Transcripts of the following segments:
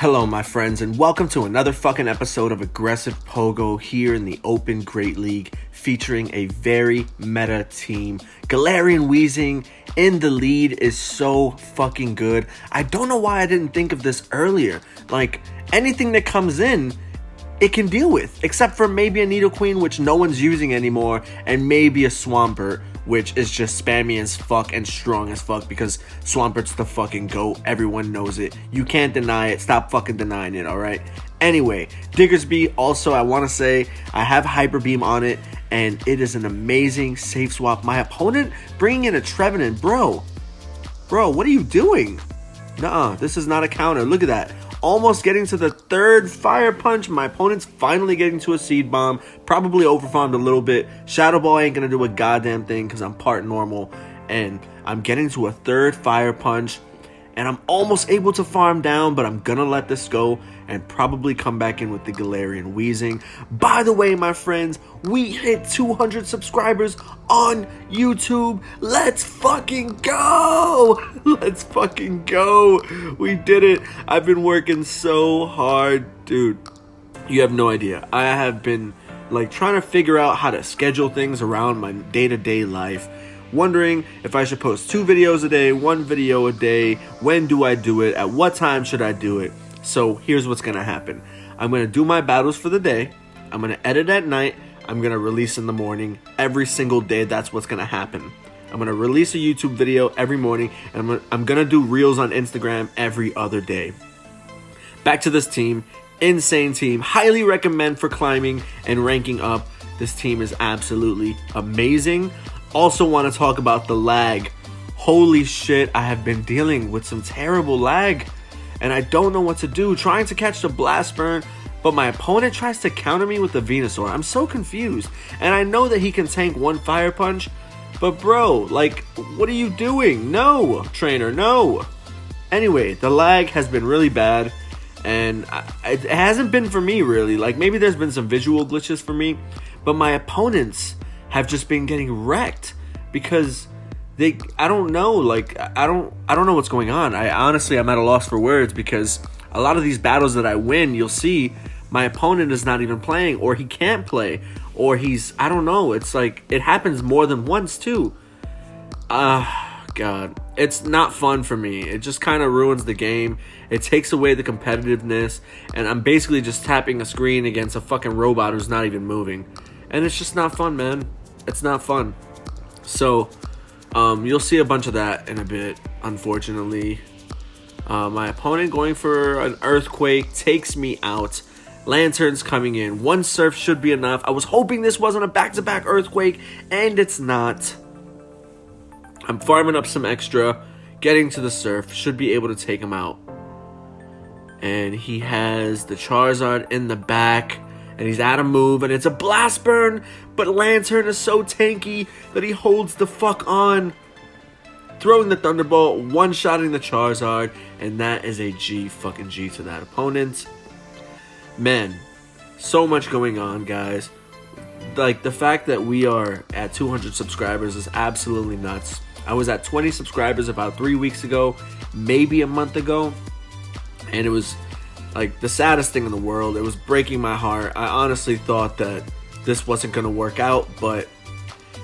Hello, my friends, and welcome to another fucking episode of Aggressive Pogo here in the Open Great League, featuring a very meta team. Galarian Weezing in the lead is so fucking good. I don't know why I didn't think of this earlier. Like, anything that comes in, it can deal with, except for maybe a Nidoqueen, which no one's using anymore, and maybe a Swampert, which is just spammy as fuck and strong as fuck, because Swampert's the fucking GOAT. Everyone knows it. You can't deny it. Stop fucking denying it, alright? Anyway, Diggersby, also, I want to say, I have Hyper Beam on it, and it is an amazing safe swap. My opponent bringing in a Trevenant. Bro, what are you doing? Nuh-uh, this is not a counter. Look at that. Almost getting to the third Fire Punch. My opponent's finally getting to a Seed Bomb. Probably overfarmed a little bit. Shadow Ball ain't gonna do a goddamn thing because I'm part normal. And I'm getting to a third Fire Punch. And I'm almost able to farm down, but I'm gonna let this go and probably come back in with the Galarian Weezing. By the way, my friends, we hit 200 subscribers on YouTube. Let's fucking go! Let's fucking go! We did it. I've been working so hard. Dude, you have no idea. I have been like trying to figure out how to schedule things around my day-to-day life. Wondering if I should post 2 videos a day, 1 video a day. When do I do it? At what time should I do it? So here's what's going to happen. I'm going to do my battles for the day. I'm going to edit at night. I'm going to release in the morning. Every single day, that's what's going to happen. I'm going to release a YouTube video every morning. And I'm going to do reels on Instagram every other day. Back to this team. Insane team. Highly recommend for climbing and ranking up. This team is absolutely amazing. Also want to talk about the lag. Holy shit, I have been dealing with some terrible lag. And I don't know what to do. Trying to catch the Blast Burn, but my opponent tries to counter me with the Venusaur. I'm so confused. And I know that he can tank 1 Fire Punch. But bro, like, what are you doing? No, trainer, no. Anyway, the lag has been really bad. And it hasn't been for me, really. Like, maybe there's been some visual glitches for me. But my opponents have just been getting wrecked because I don't know, like I don't know what's going on. I'm at a loss for words because a lot of these battles that I win, you'll see my opponent is not even playing, or he can't play, or I don't know, it's like it happens more than once too. God, it's not fun for me. It just kind of ruins the game. It takes away the competitiveness, and I'm basically just tapping a screen against a fucking robot who's not even moving, and it's just not fun, man. It's not fun. So, you'll see a bunch of that in a bit, unfortunately. My opponent going for an Earthquake takes me out. Lanturn's coming in. 1 Surf should be enough. I was hoping this wasn't a back-to-back Earthquake, and it's not. I'm farming up some extra. Getting to the Surf. Should be able to take him out. And he has the Charizard in the back. And he's out of move, and it's a Blast Burn, but Lanturn is so tanky that he holds the fuck on. Throwing the Thunderbolt, one-shotting the Charizard, and that is a fucking G to that opponent. Man, so much going on, guys. Like, the fact that we are at 200 subscribers is absolutely nuts. I was at 20 subscribers about 3 weeks ago, maybe a month ago, and it was like the saddest thing in the world. It was breaking my heart. I honestly thought that this wasn't going to work out, but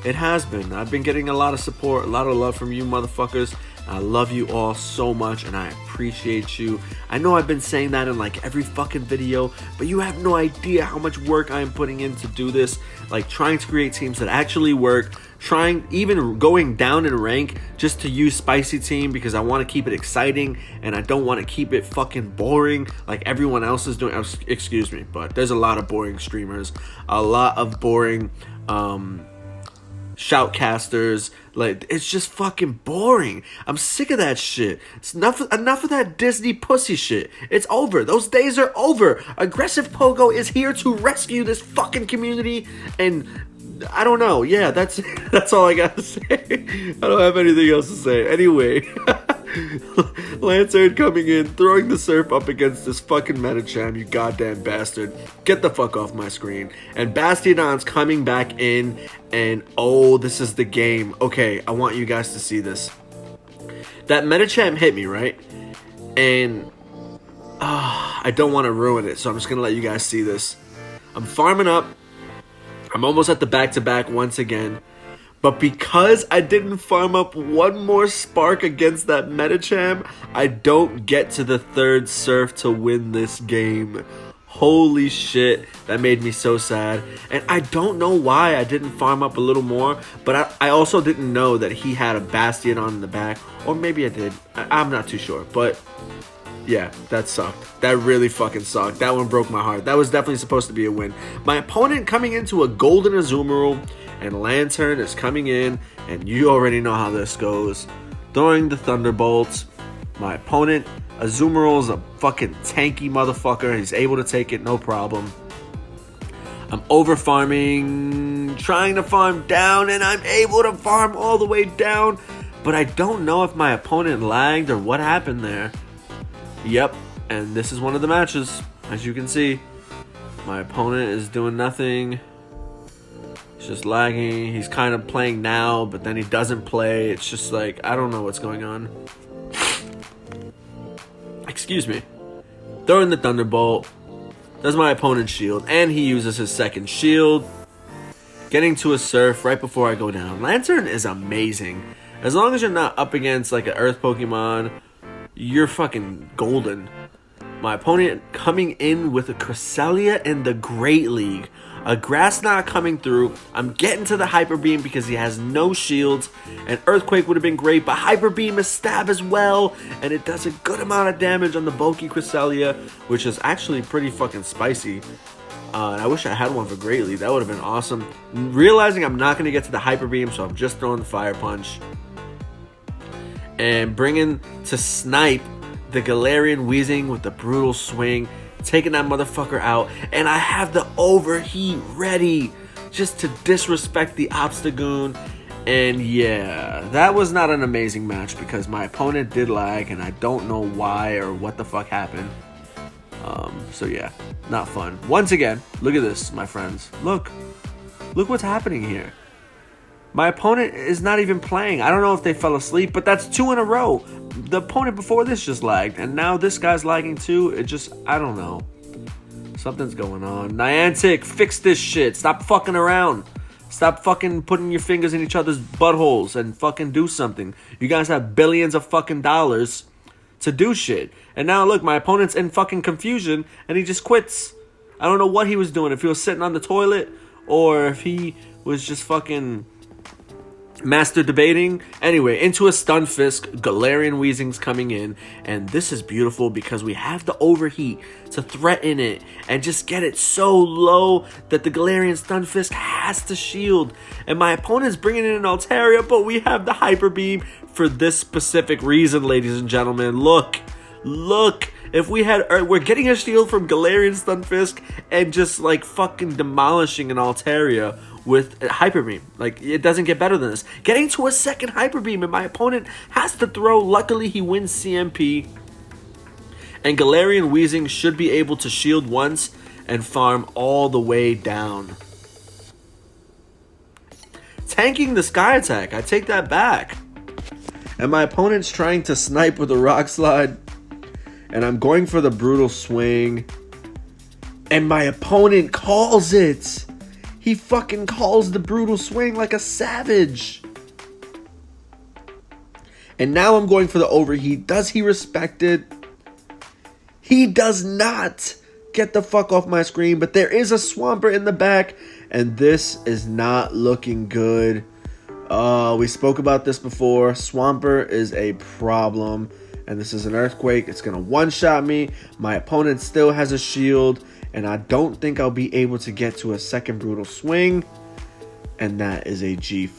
it has been. I've been getting a lot of support, a lot of love from you motherfuckers. I love you all so much, and I appreciate you. I know I've been saying that in like every fucking video, but you have no idea how much work I am putting in to do this. Like, trying to create teams that actually work, even going down in rank just to use Spicy Team because I want to keep it exciting and I don't want to keep it fucking boring like everyone else is doing. Excuse me, but there's a lot of boring streamers, a lot of boring shoutcasters. Like, it's just fucking boring. I'm sick of that shit. It's enough of that Disney pussy shit. It's over. Those days are over. Aggressive Pogo is here to rescue this fucking community, and I don't know. Yeah, that's all I gotta say. I don't have anything else to say. Anyway, Lanturn coming in, throwing the Surf up against this fucking Medicham, you goddamn bastard. Get the fuck off my screen. And Bastiodon's coming back in, and oh, this is the game. Okay, I want you guys to see this. That Medicham hit me, right? And I don't want to ruin it, so I'm just going to let you guys see this. I'm farming up. I'm almost at the back-to-back once again. But because I didn't farm up one more spark against that Medicham, I don't get to the third surf to win this game. Holy shit, that made me so sad. And I don't know why I didn't farm up a little more, but I also didn't know that he had a Bastion on in the back. Or maybe I did. I'm not too sure, but yeah, that sucked. That really fucking sucked. That one broke my heart. That was definitely supposed to be a win. My opponent coming into a golden Azumarill, and Lanturn is coming in, and you already know how this goes. Throwing the Thunderbolts. My opponent, Azumarill, is a fucking tanky motherfucker. He's able to take it, no problem. I'm over farming, trying to farm down, and I'm able to farm all the way down. But I don't know if my opponent lagged or what happened there. Yep, and this is one of the matches. As you can see, my opponent is doing nothing. He's just lagging. He's kind of playing now, but then he doesn't play. It's just like, I don't know what's going on. Excuse me. Throwing the Thunderbolt. Does my opponent's shield, and he uses his second shield. Getting to a Surf right before I go down. Lanturn is amazing. As long as you're not up against like an Earth Pokemon, you're fucking golden. My opponent coming in with a Cresselia in the Great League. A Grass Knot coming through. I'm getting to the Hyper Beam because he has no shields. And Earthquake would have been great, but Hyper Beam is stab as well. And it does a good amount of damage on the bulky Cresselia, which is actually pretty fucking spicy. And I wish I had one for Great League. That would have been awesome. Realizing I'm not going to get to the Hyper Beam, so I'm just throwing the Fire Punch. And bringing to snipe the Galarian Weezing with the Brutal Swing. Taking that motherfucker out. And I have the Overheat ready. Just to disrespect the Obstagoon. And yeah, that was not an amazing match because my opponent did lag. And I don't know why or what the fuck happened. So yeah, not fun. Once again, look at this, my friends. Look what's happening here. My opponent is not even playing. I don't know if they fell asleep, but that's 2 in a row. The opponent before this just lagged, and now this guy's lagging too. It just, I don't know. Something's going on. Niantic, fix this shit. Stop fucking around. Stop fucking putting your fingers in each other's buttholes and fucking do something. You guys have billions of fucking dollars to do shit. And now look, my opponent's in fucking confusion, and he just quits. I don't know what he was doing. If he was sitting on the toilet, or if he was just fucking master debating. Anyway, into a Stunfisk. Galarian Weezing's coming in, and this is beautiful because we have the Overheat to threaten it and just get it so low that the Galarian Stunfisk has to shield. And my opponent's bringing in an Altaria, but we have the Hyper Beam for this specific reason, ladies and gentlemen. Look. If we had, we're getting a shield from Galarian Stunfisk and just like fucking demolishing an Altaria with a Hyper Beam. Like, it doesn't get better than this. Getting to a second Hyper Beam, and my opponent has to throw. Luckily, he wins CMP. And Galarian Weezing should be able to shield once and farm all the way down. Tanking the Sky Attack. I take that back. And my opponent's trying to snipe with a Rock Slide. And I'm going for the Brutal Swing. And my opponent calls it. He fucking calls the Brutal Swing like a savage. And now I'm going for the Overheat. Does he respect it? He does not. Get the fuck off my screen. But there is a Swampert in the back. And this is not looking good. We spoke about this before. Swampert is a problem. And this is an Earthquake. It's going to one-shot me. My opponent still has a shield. And I don't think I'll be able to get to a second Brutal Swing. And that is a G.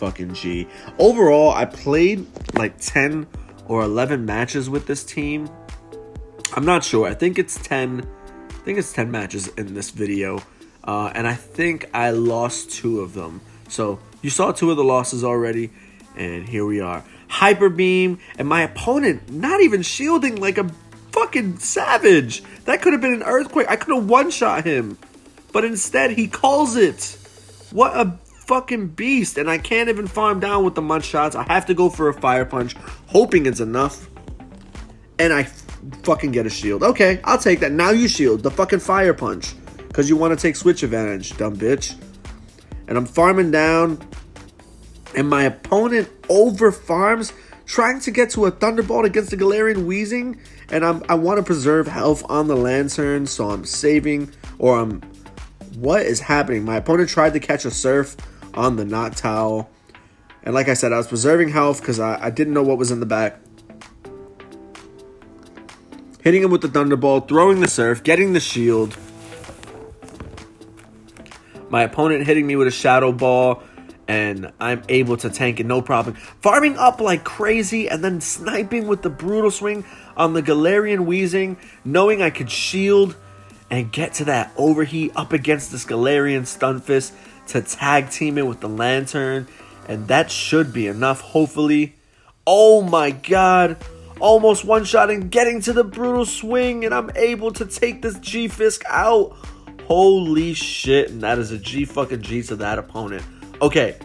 Overall, I played like 10 or 11 matches with this team. I'm not sure. I think it's 10. I think it's 10 matches in this video. And I think I lost 2 of them. So you saw 2 of the losses already. And here we are. Hyper Beam. And my opponent not even shielding like a fucking savage. That could have been an Earthquake. I could have one-shot him. But instead, he calls it. What a fucking beast. And I can't even farm down with the mud shots. I have to go for a Fire Punch, hoping it's enough. And I fucking get a shield. Okay, I'll take that. Now you shield the fucking fire punch because you want to take switch advantage, dumb bitch. And I'm farming down, and my opponent over farms, trying to get to a Thunderbolt against the Galarian Weezing, and I want to preserve health on the Lanturn, so I'm saving, or what is happening? My opponent tried to catch a Surf on the Noctowl, and like I said, I was preserving health because I didn't know what was in the back. Hitting him with the Thunderbolt, throwing the Surf, getting the shield. My opponent hitting me with a Shadow Ball, and I'm able to tank it, no problem. Farming up like crazy, and then sniping with the Brutal Swing on the Galarian Weezing, knowing I could shield and get to that overheat up against this Galarian Stunfisk to tag team it with the Lanturn, and that should be enough, hopefully. Oh my god, almost one-shotting, getting to the Brutal Swing, and I'm able to take this G-Fisk out. Holy shit, and that is a G-fucking-G to that opponent. Okay,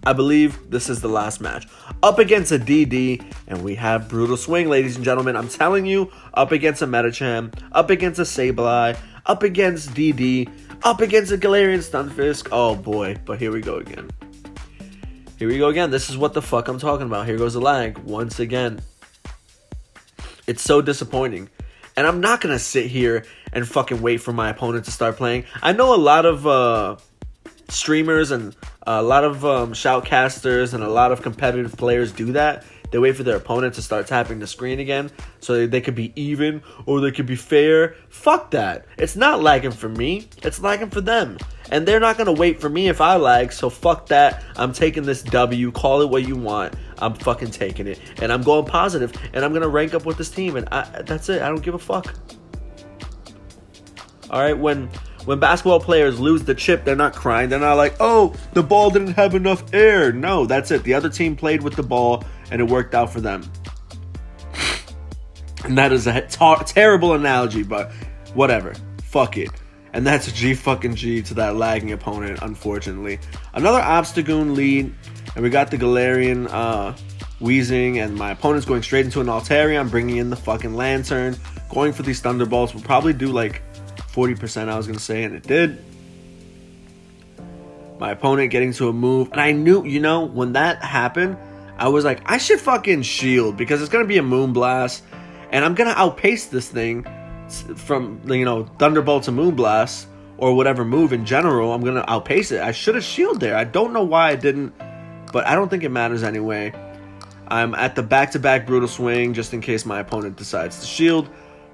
I believe this is the last match. Up against a DD, and we have Brutal Swing, ladies and gentlemen. I'm telling you, up against a Medicham, up against a Sableye, up against DD, up against a Galarian Stunfisk. Oh boy, but here we go again. Here we go again. This is what the fuck I'm talking about. Here goes the lag once again. It's so disappointing. And I'm not going to sit here and fucking wait for my opponent to start playing. I know a lot of streamers and a lot of shoutcasters and a lot of competitive players do that. They wait for their opponent to start tapping the screen again so they could be even or they could be fair. Fuck that. It's not lagging for me. It's lagging for them. And they're not going to wait for me if I lag, so fuck that. I'm taking this W. Call it what you want. I'm fucking taking it. And I'm going positive. And I'm going to rank up with this team. And that's it. I don't give a fuck. Alright, when basketball players lose the chip, they're not crying. They're not like, oh, the ball didn't have enough air. No, that's it. The other team played with the ball, and it worked out for them. And that is a terrible analogy, but whatever. Fuck it. And that's a G-fucking-G to that lagging opponent, unfortunately. Another Obstagoon lead, and we got the Galarian Weezing, and my opponent's going straight into an Altaria. I'm bringing in the fucking Lanturn, going for these Thunderbolts. We'll probably do like 40%, I was going to say, and it did. My opponent getting to a move, and I knew, you know, when that happened, I was like, I should fucking shield, because it's going to be a Moonblast, and I'm going to outpace this thing from, you know, Thunderbolt to Moonblast, or whatever move in general. I'm going to outpace it. I should have shielded there. I don't know why I didn't, but I don't think it matters anyway. I'm at the back-to-back Brutal Swing, just in case my opponent decides to shield,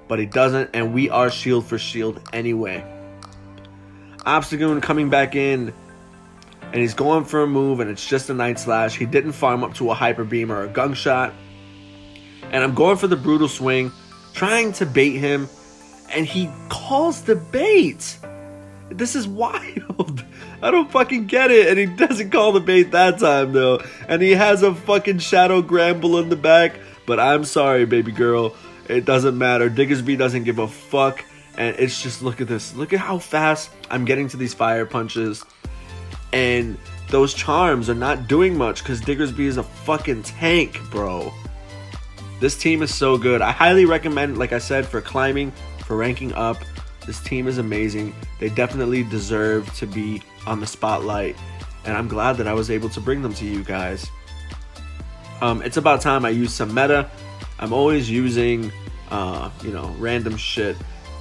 but he doesn't, and we are shield for shield anyway. Obstagoon coming back in, and he's going for a move, and it's just a Night Slash. He didn't farm up to a Hyper Beam or a Gunk Shot, and I'm going for the Brutal Swing, trying to bait him, and he calls the bait. This is wild. I don't fucking get it, and he doesn't call the bait that time, though, and he has a fucking Shadow Gramble in the back, but I'm sorry, baby girl. It doesn't matter. Diggersby doesn't give a fuck. And it's just, look at this. Look at how fast I'm getting to these fire punches. And those charms are not doing much because Diggersby is a fucking tank, bro. This team is so good. I highly recommend, like I said, for climbing, for ranking up. This team is amazing. They definitely deserve to be on the spotlight. And I'm glad that I was able to bring them to you guys. It's about time I use some meta. I'm always using, you know, random shit.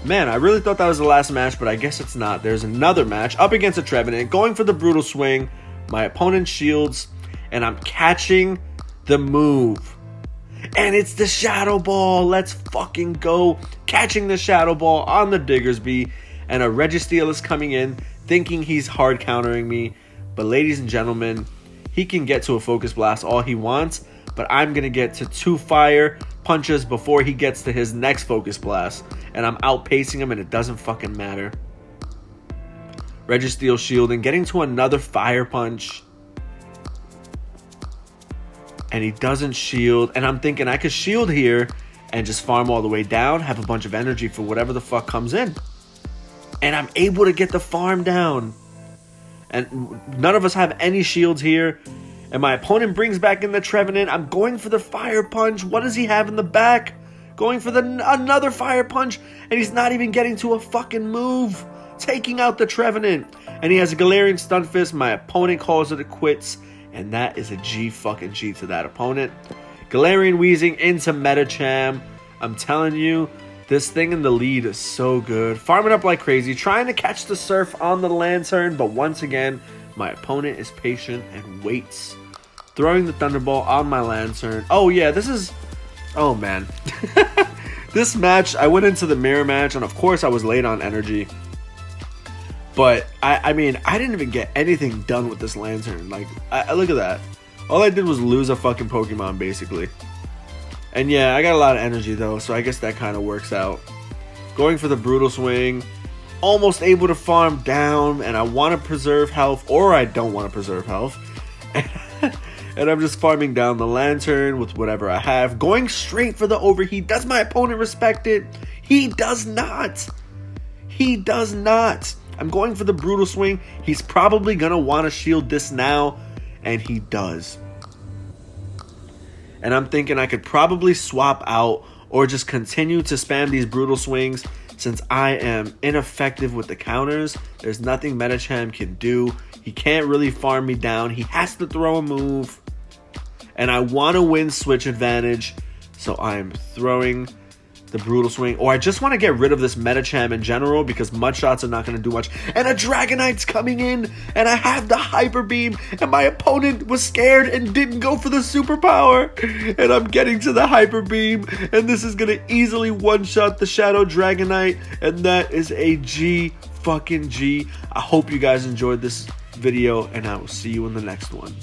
Man, I really thought that was the last match, but I guess it's not. There's another match up against a Trevenant, going for the Brutal Swing. My opponent shields, and I'm catching the move. And it's the Shadow Ball. Let's fucking go. Catching the Shadow Ball on the Diggersby, and a Registeel is coming in, thinking he's hard countering me. But ladies and gentlemen, he can get to a Focus Blast all he wants, but I'm going to get to 2 fire punches before he gets to his next Focus Blast. And I'm outpacing him, and it doesn't fucking matter. Registeel shielding, getting to another fire punch. And he doesn't shield. And I'm thinking I could shield here and just farm all the way down, have a bunch of energy for whatever the fuck comes in. And I'm able to get the farm down. And none of us have any shields here. And my opponent brings back in the Trevenant. I'm going for the fire punch. What does he have in the back? going for another fire punch, and he's not even getting to a fucking move, taking out the Trevenant. And he has a Galarian Stunfisk. My opponent calls it a quits, and that is a G fucking G to that opponent. Galarian Weezing into Metacham. I'm telling you, this thing in the lead is so good. Farming up like crazy, trying to catch the Surf on the Lanturn, but once again, my opponent is patient and waits. Throwing the Thunderbolt on my Lanturn. Oh yeah, this is... Oh man. This match, I went into the mirror match, and of course I was late on energy. But, I mean, I didn't even get anything done with this Lanturn. Like, look at that. All I did was lose a fucking Pokemon, basically. And yeah, I got a lot of energy, though, so I guess that kind of works out. Going for the Brutal Swing. Almost able to farm down, and I want to preserve health, or I don't want to preserve health. And I'm just farming down the Lanturn with whatever I have. Going straight for the Overheat. Does my opponent respect it? He does not. He does not. I'm going for the Brutal Swing. He's probably going to want to shield this now, and he does. And I'm thinking I could probably swap out or just continue to spam these Brutal Swings since I am ineffective with the counters. There's nothing Metacham can do. He can't really farm me down. He has to throw a move. And I want to win switch advantage, so I'm throwing the Brutal Swing. Or I just want to get rid of this Metacham in general because Mud Shots are not going to do much. And a Dragonite's coming in, and I have the Hyper Beam, and my opponent was scared and didn't go for the Superpower. And I'm getting to the Hyper Beam, and this is going to easily one-shot the Shadow Dragonite, and that is a G fucking G. I hope you guys enjoyed this video, and I will see you in the next one.